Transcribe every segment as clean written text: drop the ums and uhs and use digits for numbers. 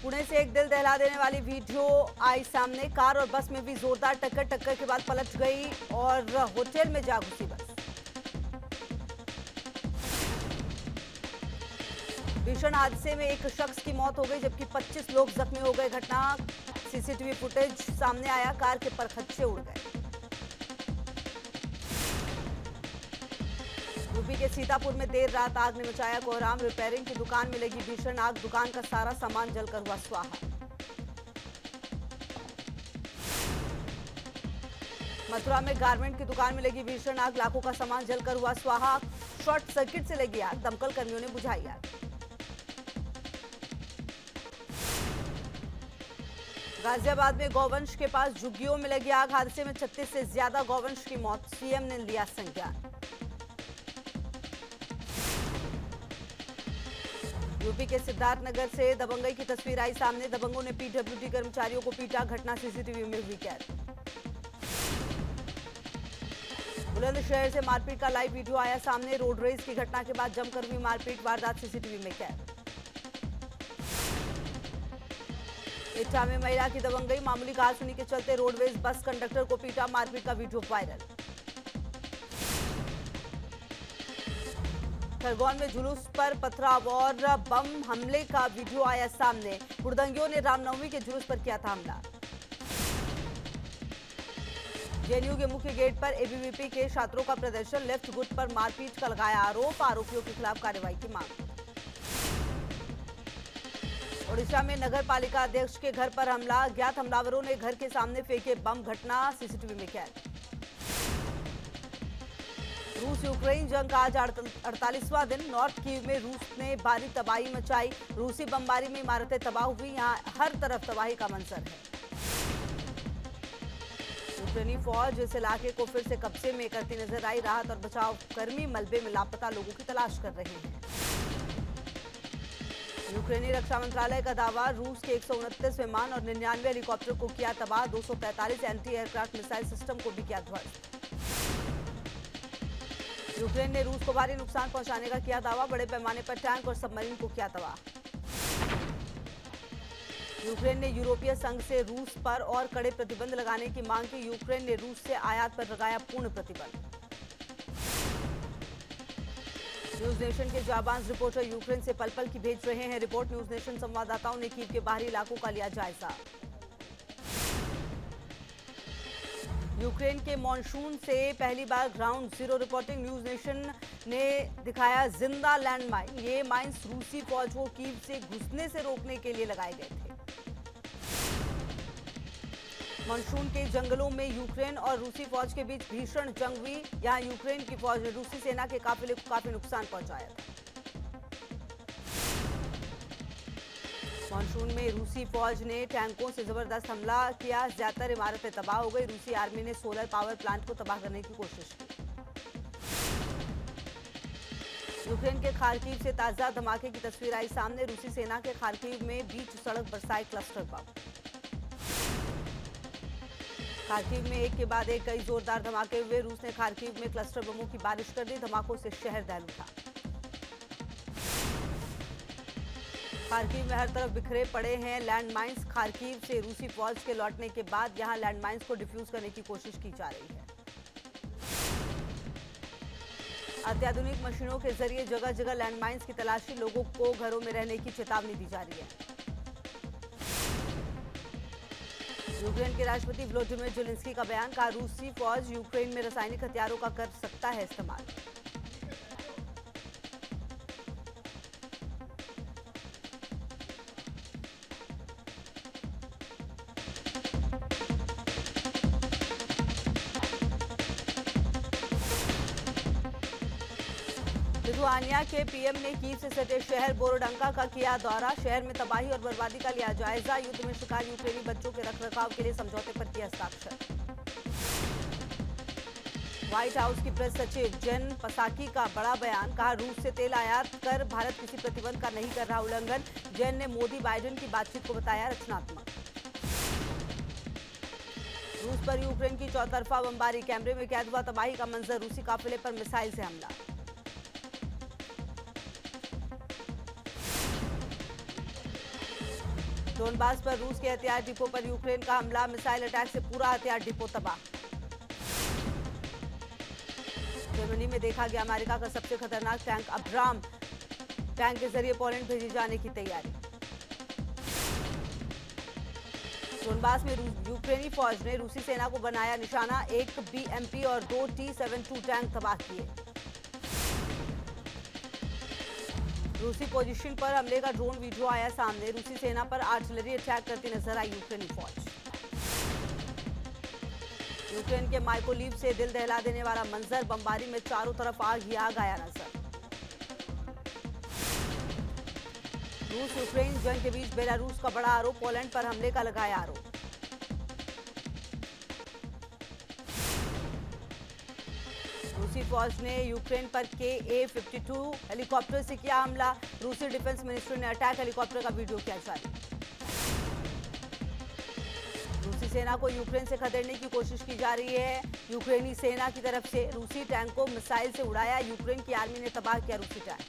पुणे से एक दिल दहला देने वाली वीडियो आई सामने। कार और बस में भी जोरदार टक्कर के बाद पलट गई और होटल में जा घुसी बस। भीषण हादसे में एक शख्स की मौत हो गई जबकि 25 लोग जख्मी हो गए। घटना सीसीटीवी फुटेज सामने आया, कार के परखच्चे उड़ गए। यूपी के सीतापुर में देर रात आग ने मचाया कोहराम। रिपेयरिंग की दुकान में लगी भीषण आग, दुकान का सारा सामान जलकर हुआ स्वाहा। मथुरा में गारमेंट की दुकान में लगी भीषण आग, लाखों का सामान जलकर हुआ स्वाहा। शॉर्ट सर्किट से लगी आग, दमकल कर्मियों ने बुझाई आग। गाजियाबाद में गौवंश के पास झुग्गियों में लगी आग, हादसे में 36 से ज्यादा गौवंश की मौत, सीएम ने लिया संज्ञान। यूपी के सिद्धार्थनगर से दबंगई की तस्वीर आई सामने। दबंगों ने पीडब्ल्यूडी कर्मचारियों को पीटा, घटना सीसीटीवी में हुई कैद। बुलंदशहर से मारपीट का लाइव वीडियो आया सामने। रोड रेज की घटना के बाद जमकर हुई मारपीट, वारदात सीसीटीवी में कैद। इटावा में महिला की दबंगई, मामूली कहासुनी के चलते रोडवेज बस कंडक्टर को पीटा, मारपीट का वीडियो वायरल। खरगोन में जुलूस पर पथराव और बम हमले का वीडियो आया सामने। हुड़दंगियों ने रामनवमी के जुलूस पर किया था हमला। जेएनयू के मुख्य गेट पर एबीवीपी के छात्रों का प्रदर्शन, लेफ्ट गुट पर मारपीट का लगाया आरोप, आरोपियों के खिलाफ कार्रवाई की मांग। ओडिशा में नगर पालिका अध्यक्ष के घर पर हमला, अज्ञात हमलावरों ने घर के सामने फेंके बम, घटना सीसीटीवी में कैद। रूस यूक्रेन जंग का आज 48वां दिन। नॉर्थ कीव में रूस ने भारी तबाही मचाई, रूसी बमबारी में इमारतें तबाह हुई, यहां हर तरफ तबाही का मंजर है। यूक्रेनी फौज इस इलाके को फिर से कब्जे में करती नजर आई, राहत और बचाव कर्मी मलबे में लापता लोगों की तलाश कर रहे हैं। यूक्रेनी रक्षा मंत्रालय का दावा, रूस के 129 विमान और 99 हेलीकॉप्टर को किया तबाह, 243 एंटी एयरक्राफ्ट मिसाइल सिस्टम को भी किया ध्वस्त। यूक्रेन ने रूस को भारी नुकसान पहुंचाने का किया दावा, बड़े पैमाने पर टैंक और सबमरीन को किया तबाह। यूक्रेन ने यूरोपीय संघ से रूस पर और कड़े प्रतिबंध लगाने की मांग की। यूक्रेन ने रूस से आयात पर लगाया पूर्ण प्रतिबंध। न्यूज नेशन के जाबाज रिपोर्टर यूक्रेन से पल पल की भेज रहे हैं रिपोर्ट। न्यूज नेशन संवाददाताओं ने कीव के बाहरी इलाकों का लिया जायजा। यूक्रेन के मॉनसून से पहली बार ground zero reporting. News nation ने दिखाया जिंदा लैंडमाइन। ये माइंस रूसी फौज को कीव से घुसने से रोकने के लिए लगाए गए थे। मॉनसून के जंगलों में यूक्रेन और रूसी फौज के बीच भीषण जंग हुई। यहां यूक्रेन की फौज ने रूसी सेना के काफिले को काफी नुकसान पहुंचाया था। मॉनसून में रूसी फौज ने टैंकों से जबरदस्त हमला किया, ज्यादातर इमारतें तबाह हो गई। रूसी आर्मी ने सोलर पावर प्लांट को तबाह करने की कोशिश की। यूक्रेन के खार्किव से ताजा धमाके की तस्वीर आई सामने। रूसी सेना के खार्किव में बीच सड़क बरसाए क्लस्टर बम। खार्किव में एक के बाद एक कई जोरदार धमाके हुए। रूस ने खार्किव में क्लस्टर बमों की बारिश कर दी, धमाकों से शहर दहल उठा। खार्किव में हर तरफ बिखरे पड़े हैं लैंडमाइंस। खार्किव से रूसी फौज के लौटने के बाद यहां लैंडमाइंस को डिफ्यूज करने की कोशिश की जा रही है। अत्याधुनिक मशीनों के जरिए जगह जगह लैंडमाइंस की तलाशी, लोगों को घरों में रहने की चेतावनी दी जा रही है। यूक्रेन के राष्ट्रपति वोलोदिमीर ज़ेलेंस्की का बयान, कहा रूसी फौज यूक्रेन में रासायनिक हथियारों का कर सकता है इस्तेमाल। लिथुआनिया के पीएम ने कीव से सटे शहर बोरोडंका का किया दौरा, शहर में तबाही और बर्बादी का लिया जायजा। युद्ध में शिकार यूक्रेनी बच्चों के रखरखाव के लिए समझौते पर किया हस्ताक्षर। व्हाइट हाउस की प्रेस सचिव जेन पसाकी का बड़ा बयान, कहा रूस से तेल आयात कर भारत किसी प्रतिबंध का नहीं कर रहा उल्लंघन। जेन ने मोदी बाइडेन की बातचीत को बताया रचनात्मक। रूस पर यूक्रेन की चौतरफा बमबारी, कैमरे में कैद हुआ तबाही का मंजर। रूसी काफिले पर मिसाइल से हमला। डोनबास पर रूस के हथियार डिपो पर यूक्रेन का हमला, मिसाइल अटैक से पूरा हथियार डिपो तबाह। जर्मनी में देखा गया अमेरिका का सबसे खतरनाक टैंक अब्राम, टैंक के जरिए पोलैंड भेजे जाने की तैयारी। डोनबास में यूक्रेनी फौज ने रूसी सेना को बनाया निशाना, एक BMP और 2 T-72 टैंक तबाह किए। रूसी पोजीशन पर हमले का ड्रोन वीडियो आया सामने, रूसी सेना पर आर्टिलरी अटैक करती नजर आई यूक्रेनी फौज। यूक्रेन के माइकोलीव से दिल दहला देने वाला मंजर, बमबारी में चारों तरफ आग ही आग आया नजर। रूस यूक्रेन जंग के बीच बेलारूस का बड़ा आरोप, पोलैंड पर हमले का लगाया आरोप। रूसी फौज ने यूक्रेन पर Ka-52 हेलीकॉप्टर से किया हमला, रूसी डिफेंस मिनिस्ट्री ने अटैक हेलीकॉप्टर का वीडियो किया जारी। रूसी सेना को यूक्रेन से खदेड़ने की कोशिश की जा रही है। यूक्रेनी सेना की तरफ से रूसी टैंक को मिसाइल से उड़ाया, यूक्रेन की आर्मी ने तबाह किया रूसी टैंक।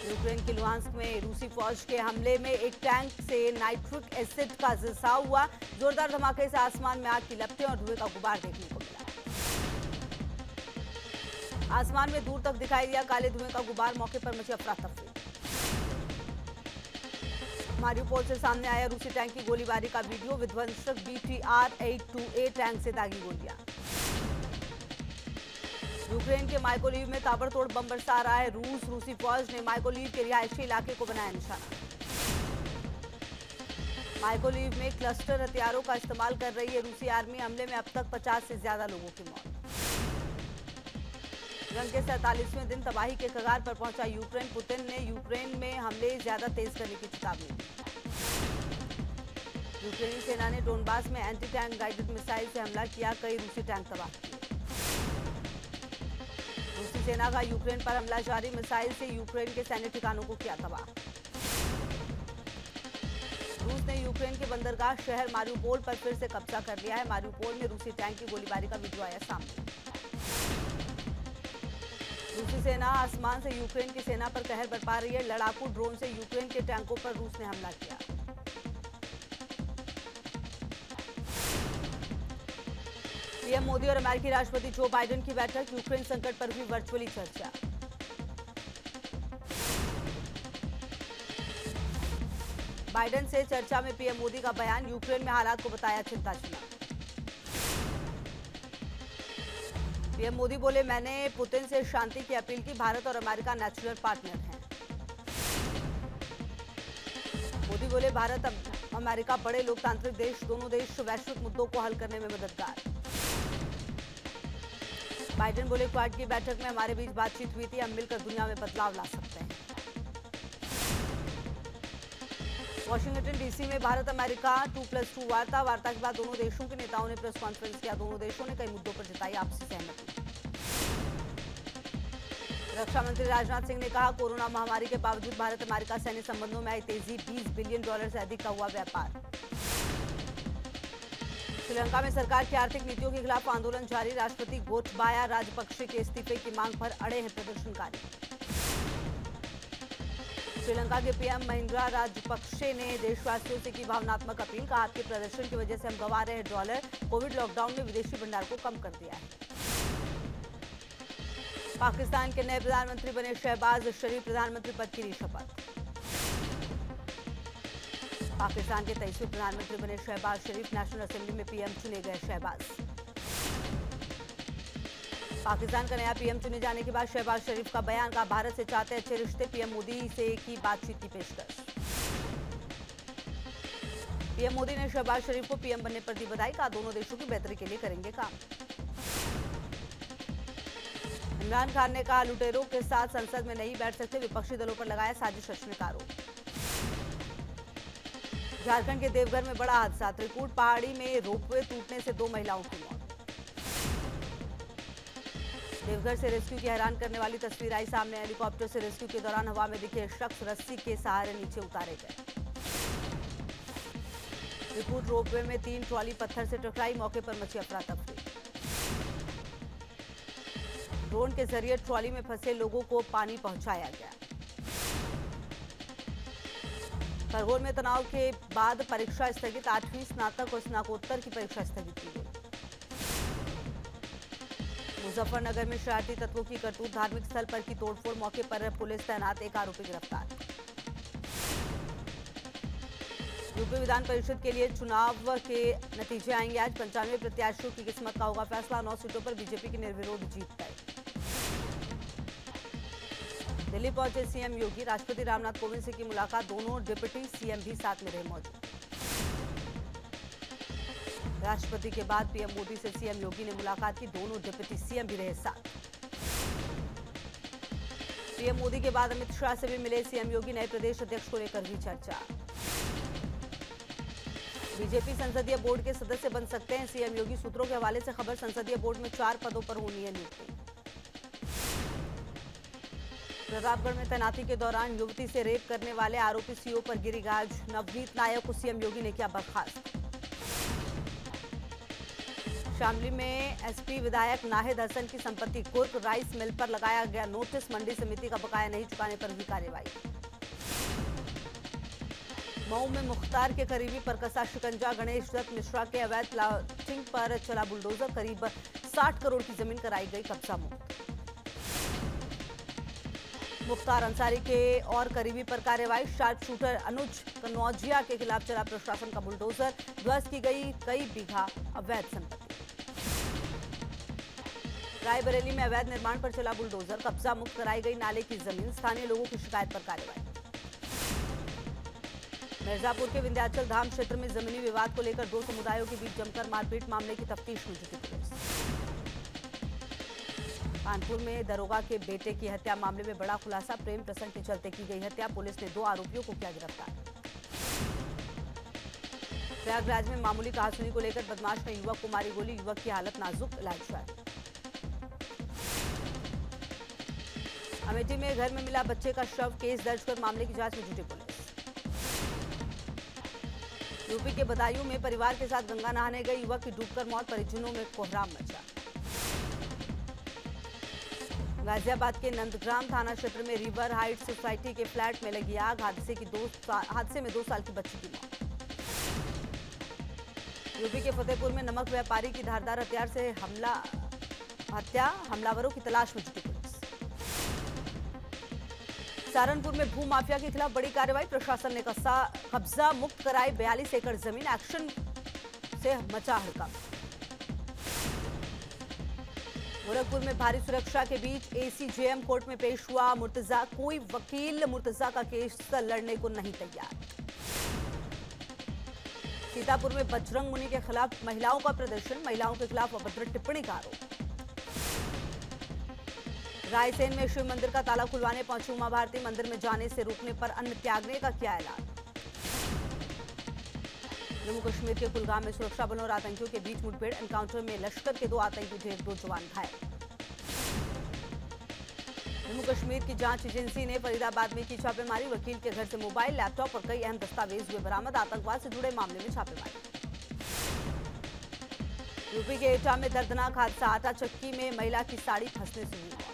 यूक्रेन के लुहांस्क में रूसी फौज के हमले में एक टैंक से नाइट्रिक एसिड का रिसाव हुआ, जोरदार धमाके से आसमान में आग की लपटें और धुएं का गुबार देखने को मिला। आसमान में दूर तक दिखाई दिया काले धुएं का गुबार, मौके पर मची अफरा तफरी। मारिउपोल से सामने आया रूसी टैंक की गोलीबारी का वीडियो, विध्वंसक BTR-82A टैंक से दागी गोलियां। यूक्रेन के माइकोलीव में ताबड़तोड़ बम बरसा रहा है रूसी फौज ने माइकोलीव के रिहायशी इलाके को बनाया निशाना। माइकोलीव में क्लस्टर हथियारों का इस्तेमाल कर रही है रूसी आर्मी, हमले में अब तक 50 से ज्यादा लोगों की मौत। जंग के 47वें दिन तबाही के कगार पर पहुंचा यूक्रेन, पुतिन ने यूक्रेन में हमले ज्यादा तेज करने की चेतावनी दी। यूक्रेनी सेना ने डोनबास में एंटी टैंक गाइडेड मिसाइल से हमला किया, कई रूसी टैंक तबाह किए। रूसी सेना का यूक्रेन पर हमला जारी, मिसाइल से यूक्रेन के सैन्य ठिकानों को किया तबाह। रूस ने यूक्रेन के बंदरगाह शहर मारिउपोल पर फिर से कब्जा कर लिया है। मारिउपोल में रूसी टैंक की गोलीबारी का वीडियो आया सामने। रूसी सेना आसमान से यूक्रेन की सेना पर कहर बरपा रही है, लड़ाकू ड्रोन से यूक्रेन के टैंकों पर रूस ने हमला किया। पीएम मोदी और अमेरिकी राष्ट्रपति जो बाइडेन की बैठक, यूक्रेन संकट पर भी वर्चुअली चर्चा। बाइडेन से चर्चा में पीएम मोदी का बयान, यूक्रेन में हालात को बताया चिंताजनक। पीएम मोदी बोले, मैंने पुतिन से शांति की अपील की, भारत और अमेरिका नेचुरल पार्टनर हैं। मोदी बोले, भारत अमेरिका बड़े लोकतांत्रिक देश, दोनों देश वैश्विक मुद्दों को हल करने में मददगार। बाइडेन बोले, क्वाड की बैठक में हमारे बीच बातचीत हुई थी, हम मिलकर दुनिया में बदलाव ला सकते हैं। वॉशिंगटन डीसी में भारत अमेरिका 2+2 वार्ता के बाद दोनों देशों के नेताओं ने प्रेस कॉन्फ्रेंस किया, दोनों देशों ने कई मुद्दों पर जताई आपसी सहमति। रक्षा मंत्री राजनाथ सिंह ने कहा, कोरोना महामारी के बावजूद भारत अमेरिका सैन्य संबंधों में आई तेजी, $20 बिलियन से अधिक का हुआ व्यापार। श्रीलंका में सरकार की आर्थिक नीतियों के खिलाफ आंदोलन जारी, राष्ट्रपति गोटबाया राजपक्षे के इस्तीफे की मांग पर अड़े हैं प्रदर्शनकारी। श्रीलंका के पीएम महिंद्रा राजपक्षे ने देशवासियों से की भावनात्मक अपील, कहा आपके प्रदर्शन की वजह से हम गंवा रहे डॉलर, कोविड लॉकडाउन ने विदेशी भंडार को कम कर दिया है। पाकिस्तान के नए प्रधानमंत्री बने शहबाज शरीफ, प्रधानमंत्री पद की ली शपथ। पाकिस्तान के 23वें प्रधानमंत्री बने शहबाज शरीफ, नेशनल असेंबली में पीएम चुने गए शहबाज। पाकिस्तान का नया पीएम चुने जाने के बाद शहबाज शरीफ का बयान, का भारत से चाहते अच्छे रिश्ते, पीएम मोदी से की बातचीत की पेशकश। पीएम मोदी ने शहबाज शरीफ को पीएम बनने पर दी बधाई, कहा दोनों देशों की बेहतरी के लिए करेंगे काम। इमरान खान ने कहा, लुटेरों के साथ संसद में नहीं बैठ सकते, विपक्षी दलों पर लगाया साजिश रचने का आरोप। झारखंड के देवघर में बड़ा हादसा, त्रिकूट पहाड़ी में रोपवे टूटने से 2 महिलाओं की मौत। देवघर से रेस्क्यू की हैरान करने वाली तस्वीर आई सामने, हेलीकॉप्टर से रेस्क्यू के दौरान हवा में दिखे शख्स रस्सी के सहारे नीचे उतारे गए। त्रिकूट रोपवे में 3 ट्रॉली पत्थर से टकराई, मौके पर मची अफरा तफरी। ड्रोन के जरिए ट्रॉली में फंसे लोगों को पानी पहुंचाया गया। खरगोन में तनाव के बाद परीक्षा स्थगित, 8वीं स्नातक और स्नातकोत्तर की परीक्षा स्थगित की गई। मुजफ्फरनगर में शरारती तत्वों की करतूत, धार्मिक स्थल पर की तोड़फोड़, मौके पर पुलिस तैनात, एक आरोपी गिरफ्तार। यूपी विधान परिषद के लिए चुनाव के नतीजे आएंगे आज, 95 प्रत्याशियों की किस्मत का होगा फैसला, 9 सीटों पर बीजेपी की निर्विरोध जीत तय। दिल्ली पहुंचे सीएम योगी, राष्ट्रपति रामनाथ कोविंद से की मुलाकात, दोनों डिप्टी सीएम भी साथ में रहे मौजूद। राष्ट्रपति के बाद पीएम मोदी से सीएम योगी ने मुलाकात की, दोनों डिप्टी सीएम भी रहे साथ। पीएम मोदी के बाद अमित शाह से भी मिले सीएम योगी, नए प्रदेश अध्यक्ष को लेकर हुई चर्चा। बीजेपी संसदीय बोर्ड के सदस्य बन सकते हैं सीएम योगी, सूत्रों के हवाले से खबर, संसदीय बोर्ड में 4 पदों पर होनी है नियुक्ति। प्रतापगढ़ में तैनाती के दौरान युवती से रेप करने वाले आरोपी सीओ पर गिरी गाज, नवनीत नायक को सीएम योगी ने किया बर्खास्त। शामली में एसपी विधायक नाहिद हसन की संपत्ति कुर्क, राइस मिल पर लगाया गया नोटिस, मंडी समिति का बकाया नहीं चुकाने पर हुई कार्रवाई। मऊ में मुख्तार के करीबी पर कसा शिकंजा, गणेश दत्त मिश्रा के अवैध प्लाटिंग पर चला बुलडोजर, करीब 60 करोड़ की जमीन कराई गई कब्जा मुक्त। मुख्तार अंसारी के और करीबी पर कार्रवाई, शार्प शूटर अनुज कनौजिया के खिलाफ चला प्रशासन का बुलडोजर, ध्वस्त की गई कई बीघा अवैध संपत्ति। रायबरेली में अवैध निर्माण पर चला बुलडोजर, कब्जा मुक्त कराई गई नाले की जमीन, स्थानीय लोगों की शिकायत पर कार्रवाई। मिर्जापुर के विंध्याचल धाम क्षेत्र में जमीनी विवाद को लेकर 2 समुदायों के बीच जमकर मारपीट, मामले की तफ्तीश में जुटी पुलिस। कानपुर में दरोगा के बेटे की हत्या मामले में बड़ा खुलासा, प्रेम प्रसंग के चलते की गई हत्या, पुलिस ने 2 आरोपियों को किया गिरफ्तार। प्रयागराज में मामूली कहासुनी को लेकर बदमाश ने युवक को मारी गोली, युवक की हालत नाजुक, इलाज जारी। अमेठी में घर में मिला बच्चे का शव, केस दर्ज कर मामले की जांच में जुटी पुलिस। यूपी के बदायूं में परिवार के साथ गंगा नहाने गए युवक की डूबकर मौत, परिजनों में कोहराम मचा। गाजियाबाद के नंदग्राम थाना क्षेत्र में रिवर हाइट सोसाइटी के फ्लैट में लगी आग, हादसे में 2 साल की बच्ची की मौत। यूपी के फतेहपुर में नमक व्यापारी की धारदार हथियार से हत्या, हमलावरों की तलाश में जुटी पुलिस। सहारनपुर में भू माफिया के खिलाफ बड़ी कार्रवाई, प्रशासन ने कब्जा मुक्त कराई 42 एकड़ जमीन, एक्शन से मचा हड़कंप। गोरखपुर में भारी सुरक्षा के बीच एसीजेएम कोर्ट में पेश हुआ मुर्तजा, कोई वकील मुर्तजा का केस लड़ने को नहीं तैयार। सीतापुर में बजरंग मुनि के खिलाफ महिलाओं का प्रदर्शन, महिलाओं के खिलाफ अभद्र टिप्पणी का आरोप। रायसेन में शिव मंदिर का ताला खुलवाने पहुंची उमा भारती, मंदिर में जाने से रोकने पर अन्न त्यागने का किया ऐलान। जम्मू कश्मीर के कुलगाम में सुरक्षा बलों और आतंकियों के बीच मुठभेड़, एनकाउंटर में लश्कर के 2 आतंकी ढेर, 2 जवान घायल। जम्मू कश्मीर की जांच एजेंसी ने फरीदाबाद में की छापेमारी, वकील के घर से मोबाइल, लैपटॉप और कई अहम दस्तावेज हुए बरामद, आतंकवाद से जुड़े मामले में छापेमारी। यूपी के एटा में दर्दनाक हादसा, आटा चक्की में महिला की साड़ी फंसने से हुई मौत।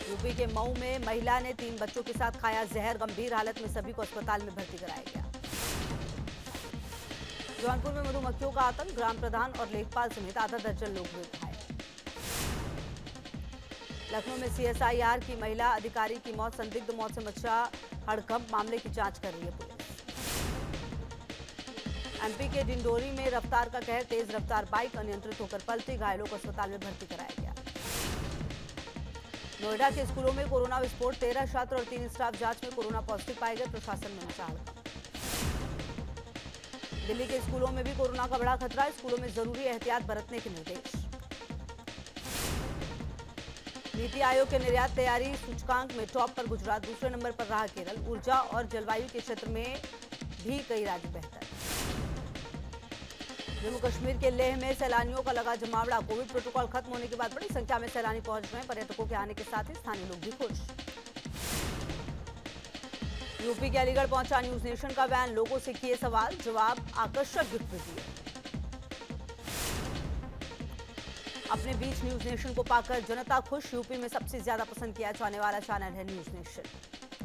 यूपी के मऊ में महिला ने 3 बच्चों के साथ खाया जहर, गंभीर हालत में सभी को अस्पताल में भर्ती कराया गया। जौनपुर में मधुमक्खियों का आतंक, ग्राम प्रधान और लेखपाल समेत आधा दर्जन लोग हुए घायल। लखनऊ में सीएसआईआर की महिला अधिकारी की मौत, संदिग्ध मौत से मचा हड़कंप, मामले की जांच कर रही है पुलिस। एमपी के डिंडोरी में रफ्तार का कहर, तेज रफ्तार बाइक अनियंत्रित होकर पलटी, घायलों को अस्पताल में भर्ती कराया गया। नोएडा के स्कूलों में कोरोना विस्फोट, 13 छात्र और 3 स्टाफ जांच में कोरोना पॉजिटिव पाए गए, प्रशासन में मचा हड़कंप। दिल्ली के स्कूलों में भी कोरोना का बड़ा खतरा, स्कूलों में जरूरी एहतियात बरतने के निर्देश। नीति आयोग के निर्यात तैयारी सूचकांक में टॉप पर गुजरात, दूसरे नंबर पर रहा केरल। ऊर्जा और जलवायु के क्षेत्र में भी कई राज्य बेहतर। जम्मू कश्मीर के लेह में सैलानियों का लगा जमावड़ा, कोविड प्रोटोकॉल खत्म होने के बाद बड़ी संख्या में सैलानी पहुंच रहे हैं, पर्यटकों के आने के साथ ही स्थानीय लोग भी खुश। यूपी के अलीगढ़ पहुंचा न्यूज नेशन का वैन, लोगों से किए सवाल जवाब, आकर्षक गिफ्ट दिए। अपने बीच न्यूज नेशन को पाकर जनता खुश। यूपी में सबसे ज्यादा पसंद किया जाने वाला चैनल है न्यूज नेशन।